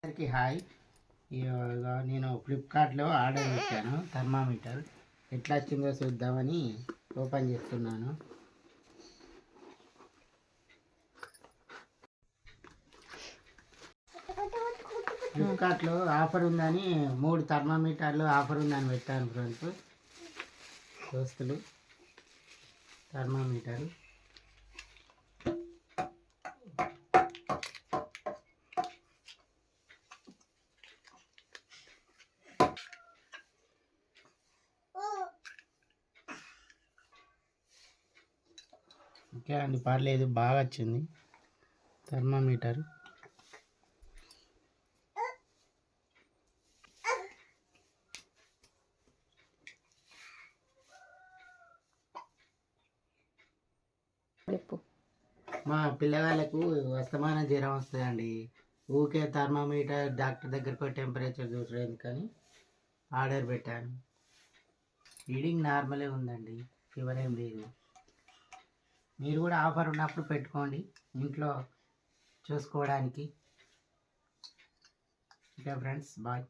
అందరికీ హాయ్. నేను ఫ్లిప్కార్ట్లో ఆర్డర్ పెట్టాను థర్మామీటర్. ఎట్లా వచ్చిందో చూద్దామని ఓపెన్ చేస్తున్నాను. ఫ్లిప్కార్ట్లో ఆఫర్ ఉందని 3 థర్మామీటర్లు ఆఫర్ ఉందని పెట్టాను ఫ్రెండ్స్. దోస్తులు థర్మామీటర్ ఓకే అండి, పర్లేదు, బాగా వచ్చింది థర్మామీటర్. మా పిల్లగాళ్ళకు అస్తమాన జ్వరం వస్తుందండి. ఊకే థర్మామీటర్ డాక్టర్ దగ్గరకు టెంపరేచర్ చూసలేదు కానీ ఆర్డర్ పెట్టాను. రీడింగ్ నార్మలే ఉందండి, ఫీవర్ ఏం లేదు. మీరు కూడా ఆఫర్ ఉన్నప్పుడు పెట్టుకోండి ఇంట్లో చూసుకోవడానికి. Okay friends, bye.